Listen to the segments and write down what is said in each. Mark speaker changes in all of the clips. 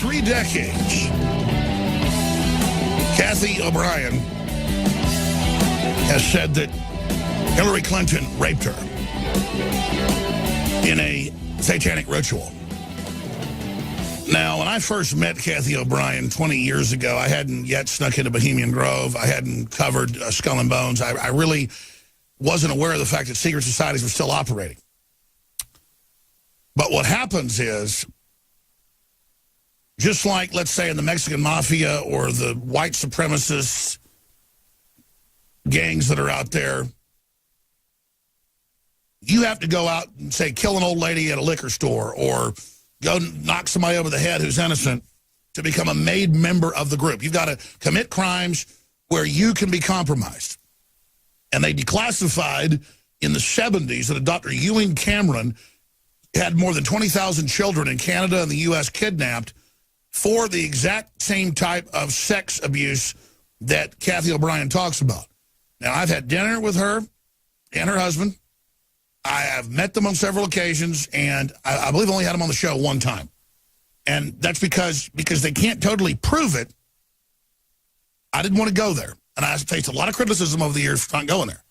Speaker 1: 3 decades, Kathy O'Brien has said that Hillary Clinton raped her in a satanic ritual. Now, when I first met Kathy O'Brien 20 years ago, I hadn't yet snuck into Bohemian Grove. I hadn't covered Skull and Bones. I really wasn't aware of the fact that secret societies were still operating. But what happens is, just like, let's say, in the Mexican Mafia or the white supremacist gangs that are out there, you have to go out and, say, kill an old lady at a liquor store or go knock somebody over the head who's innocent to become a made member of the group. You've got to commit crimes where you can be compromised. And they declassified in the 70s that a Dr. Ewing Cameron had more than 20,000 children in Canada and the U.S. kidnapped for the exact same type of sex abuse that Kathy O'Brien talks about. Now, I've had dinner with her and her husband. I have met them on several occasions, and I believe I only had them on the show one time. And that's because they can't totally prove it. I didn't want to go there. And I faced a lot of criticism over the years for not going there.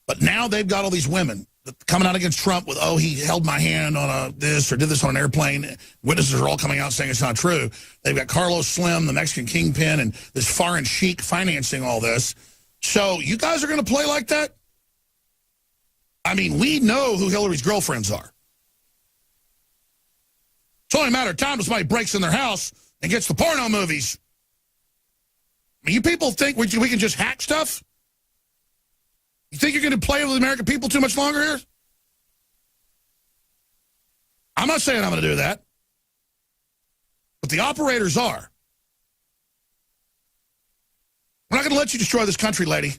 Speaker 1: But now they've got all these women coming out against Trump with, oh, he held my hand on this or did this on an airplane. Witnesses are all coming out saying it's not true. They've got Carlos Slim, the Mexican kingpin, and this foreign sheik financing all this. So you guys are going to play like that? I mean, we know who Hillary's girlfriends are. It's only a matter of time till somebody breaks in their house and gets the porno movies. I mean, you people think we can just hack stuff? You think you're going to play with the American people too much longer here? I'm not saying I'm going to do that. But the operators are. We're not going to let you destroy this country, lady.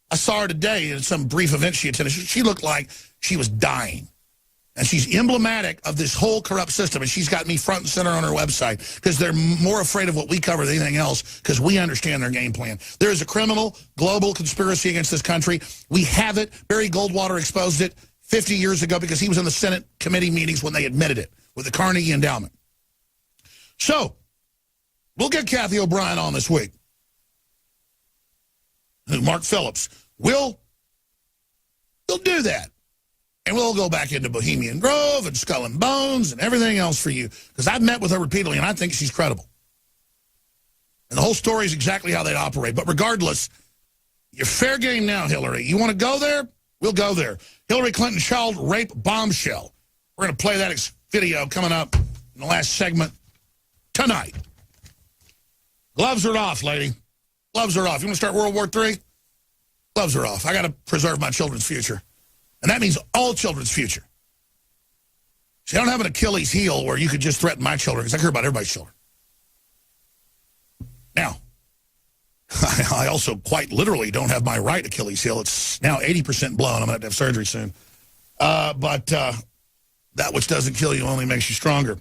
Speaker 1: I saw her today in some brief event she attended. She looked like she was dying. And she's emblematic of this whole corrupt system. And she's got me front and center on her website because they're more afraid of what we cover than anything else because we understand their game plan. There is a criminal, global conspiracy against this country. We have it. Barry Goldwater exposed it 50 years ago because he was in the Senate committee meetings when they admitted it with the Carnegie Endowment. So, we'll get Kathy O'Brien on this week. Mark Phillips. We'll do that. And we'll go back into Bohemian Grove and Skull and Bones and everything else for you. Because I've met with her repeatedly, and I think she's credible. And the whole story is exactly how they operate. But regardless, you're fair game now, Hillary. You want to go there? We'll go there. Hillary Clinton child rape bombshell. We're going to play that video coming up in the last segment tonight. Gloves are off, lady. Gloves are off. You want to start World War III? Gloves are off. I got to preserve my children's future. And that means all children's future. See, I don't have an Achilles heel where you could just threaten my children because I care about everybody's children. Now, I also quite literally don't have my right Achilles heel. It's now 80% blown. I'm going to have surgery soon. But that which doesn't kill you only makes you stronger.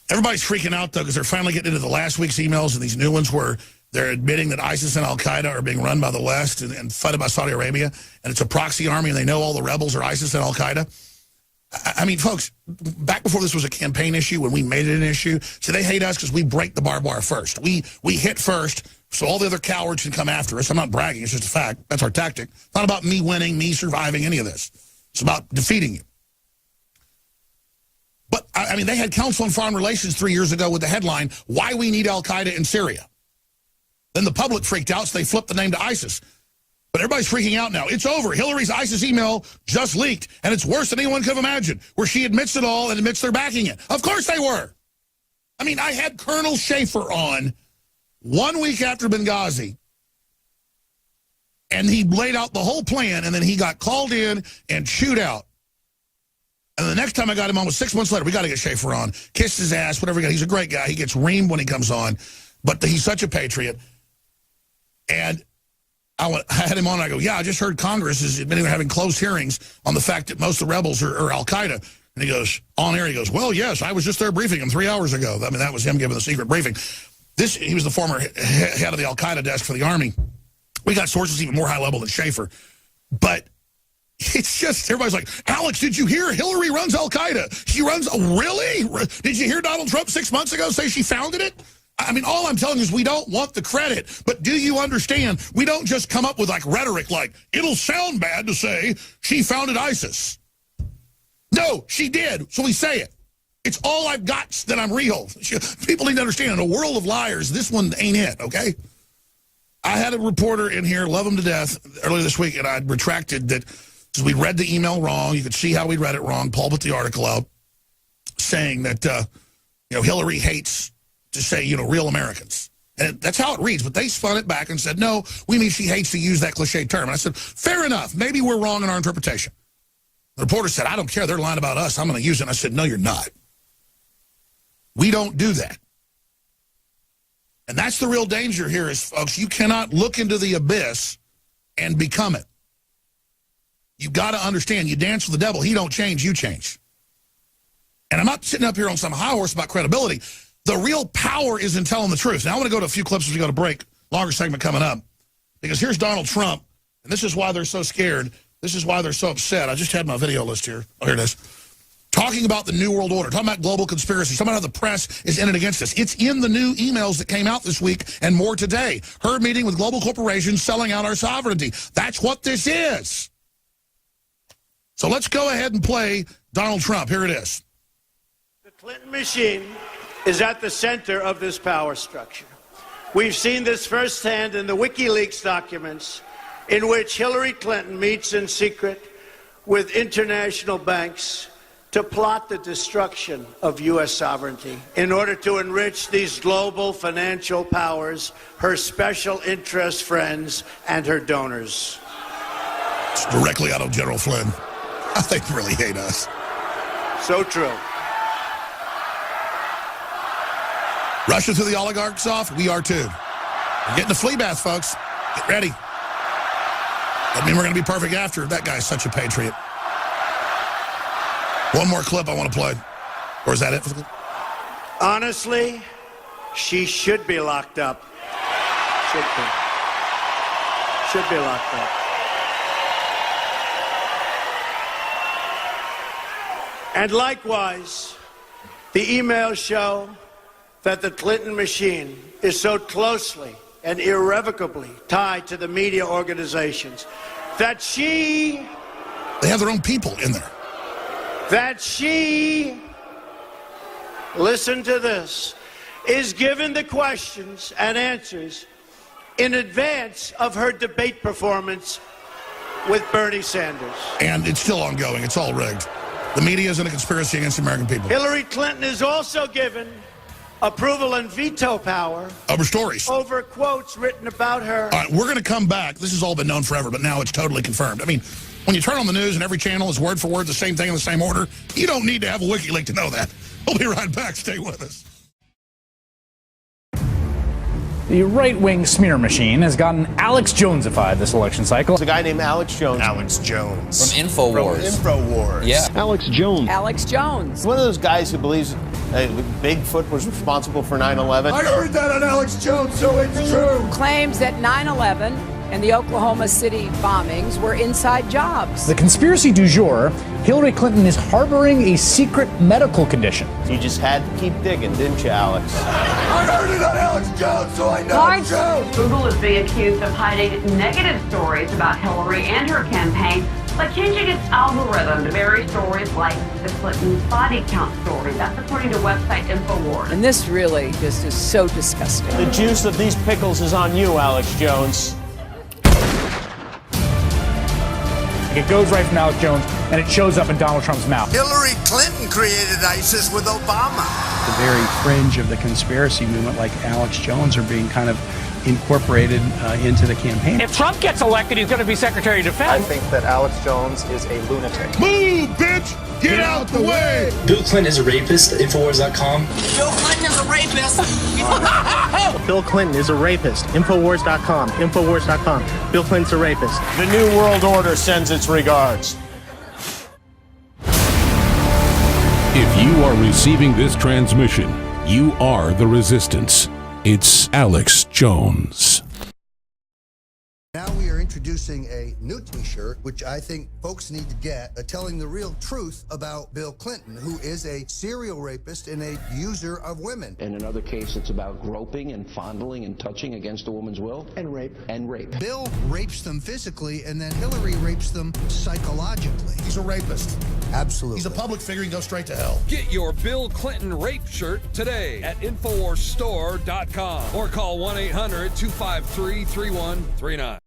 Speaker 1: Everybody's freaking out, though, because they're finally getting into the last week's emails and these new ones where they're admitting that ISIS and Al-Qaeda are being run by the West and funded by Saudi Arabia, and it's a proxy army, and they know all the rebels are ISIS and Al-Qaeda. I mean, folks, back before this was a campaign issue, when we made it an issue, so they hate us because we break the barbed wire first. We hit first, so all the other cowards can come after us. I'm not bragging. It's just a fact. That's our tactic. It's not about me winning, me surviving, any of this. It's about defeating you. But, I mean, they had Council on Foreign Relations 3 years ago with the headline, Why We Need Al-Qaeda in Syria. Then the public freaked out, so they flipped the name to ISIS. But everybody's freaking out now. It's over. Hillary's ISIS email just leaked, and it's worse than anyone could have imagined, where she admits it all and admits they're backing it. Of course they were. I mean, I had Colonel Schaefer on 1 week after Benghazi, and he laid out the whole plan, and then he got called in and chewed out. And the next time I got him on was 6 months later. We got to get Schaefer on. Kiss his ass, whatever. He's a great guy. He gets reamed when he comes on, but he's such a patriot. And I had him on, and I go, yeah, I just heard Congress is admitting they're having closed hearings on the fact that most of the rebels are Al-Qaeda. And he goes, on air, he goes, well, yes, I was just there briefing him 3 hours ago. I mean, that was him giving the secret briefing. He was the former head of the Al-Qaeda desk for the Army. We got sources even more high level than Schaefer. But It's just, everybody's like, Alex, did you hear Hillary runs Al-Qaeda? She runs, really? Did you hear Donald Trump 6 months ago say she founded it? I mean, all I'm telling you is we don't want the credit. But do you understand, we don't just come up with like rhetoric like, it'll sound bad to say she founded ISIS. No, she did, so we say it. It's all I've got that I'm real. People need to understand, in a world of liars, this one ain't it, okay? I had a reporter in here, love him to death, earlier this week, and I retracted that. Because we read the email wrong. You could see how we read it wrong. Paul put the article out saying that, Hillary hates to say, real Americans. And that's how it reads. But they spun it back and said, no, we mean she hates to use that cliche term. And I said, fair enough. Maybe we're wrong in our interpretation. The reporter said, I don't care. They're lying about us. I'm going to use it. And I said, no, you're not. We don't do that. And that's the real danger here is, folks, you cannot look into the abyss and become it. You've got to understand, you dance with the devil, he don't change, you change. And I'm not sitting up here on some high horse about credibility. The real power is in telling the truth. Now, I want to go to a few clips as we go to break. Longer segment coming up. Because here's Donald Trump, and this is why they're so scared. This is why they're so upset. I just had my video list here. Oh, here it is. Talking about the New World Order, talking about global conspiracy, talking about how the press is in it against us. It's in the new emails that came out this week and more today. Her meeting with global corporations selling out our sovereignty. That's what this is. So let's go ahead and play Donald Trump. Here it is.
Speaker 2: The Clinton machine is at the center of this power structure. We've seen this firsthand in the WikiLeaks documents in which Hillary Clinton meets in secret with international banks to plot the destruction of U.S. sovereignty in order to enrich these global financial powers, her special interest friends, and her donors.
Speaker 1: It's directly out of General Flynn. I think they really hate us.
Speaker 2: So true.
Speaker 1: Russia threw the oligarchs off. We are too. We're getting the flea bath, folks. Get ready. Doesn't mean we're going to be perfect after. That guy's such a patriot. One more clip I want to play. Or is that it?
Speaker 2: Honestly, she should be locked up. Should be. Should be locked up. And likewise, the emails show that the Clinton machine is so closely and irrevocably tied to the media organizations that she...
Speaker 1: They have their own people in there.
Speaker 2: That she, listen to this, is given the questions and answers in advance of her debate performance with Bernie Sanders.
Speaker 1: And it's still ongoing. It's all rigged. The media is in a conspiracy against the American people.
Speaker 2: Hillary Clinton is also given approval and veto power
Speaker 1: over stories.
Speaker 2: Over quotes written about her.
Speaker 1: All right, we're going to come back. This has all been known forever, but now it's totally confirmed. I mean, when you turn on the news and every channel is word for word the same thing in the same order, you don't need to have a WikiLeaks to know that. We'll be right back. Stay with us.
Speaker 3: The right-wing smear machine has gotten Alex Jonesified this election cycle.
Speaker 4: There's a guy named Alex Jones.
Speaker 5: Alex Jones.
Speaker 6: From InfoWars.
Speaker 5: InfoWars.
Speaker 6: Yeah.
Speaker 4: Alex Jones.
Speaker 7: Alex Jones.
Speaker 4: One of those guys who believes Bigfoot was responsible for 9/11.
Speaker 5: I heard that on Alex Jones, so it's true.
Speaker 7: Claims that 9/11 and the Oklahoma City bombings were inside jobs.
Speaker 3: The conspiracy du jour, Hillary Clinton is harboring a secret medical condition.
Speaker 4: You just had to keep digging, didn't you, Alex?
Speaker 5: I heard it on Alex Jones, so I know it's true.
Speaker 8: Google is being accused of hiding negative stories about Hillary and her campaign by changing its algorithm to bury stories like the Clinton body count story. That's according to website InfoWars.
Speaker 7: And this really just is so disgusting.
Speaker 4: The juice of these pickles is on you, Alex Jones.
Speaker 3: It goes right from Alex Jones, and it shows up in Donald Trump's mouth.
Speaker 5: Hillary Clinton created ISIS with Obama.
Speaker 9: The very fringe of the conspiracy movement, like Alex Jones, are being kind of incorporated into the campaign.
Speaker 3: If Trump gets elected, he's going to be Secretary of Defense.
Speaker 4: I think that Alex Jones is a lunatic.
Speaker 1: Move, bitch! Get out the way!
Speaker 10: Bill Clinton is a rapist. Infowars.com.
Speaker 6: Bill Clinton is a rapist.
Speaker 4: Bill Clinton is a rapist. Infowars.com. Infowars.com. Bill Clinton's a rapist. The New World Order sends its regards.
Speaker 11: If you are receiving this transmission, you are the resistance. It's Alex Jones.
Speaker 12: Now we are
Speaker 5: introducing a new t-shirt, which I think folks need to get, telling the real truth about Bill Clinton, who is a serial rapist and a user of women.
Speaker 12: In another case, it's about groping and fondling and touching against a woman's will.
Speaker 4: And rape.
Speaker 12: And rape.
Speaker 5: Bill rapes them physically, and then Hillary rapes them psychologically.
Speaker 1: He's a rapist.
Speaker 5: Absolutely.
Speaker 1: He's a public figure and go straight to hell.
Speaker 13: Get your Bill Clinton rape shirt today at InfoWarsStore.com or call 1-800-253-3139.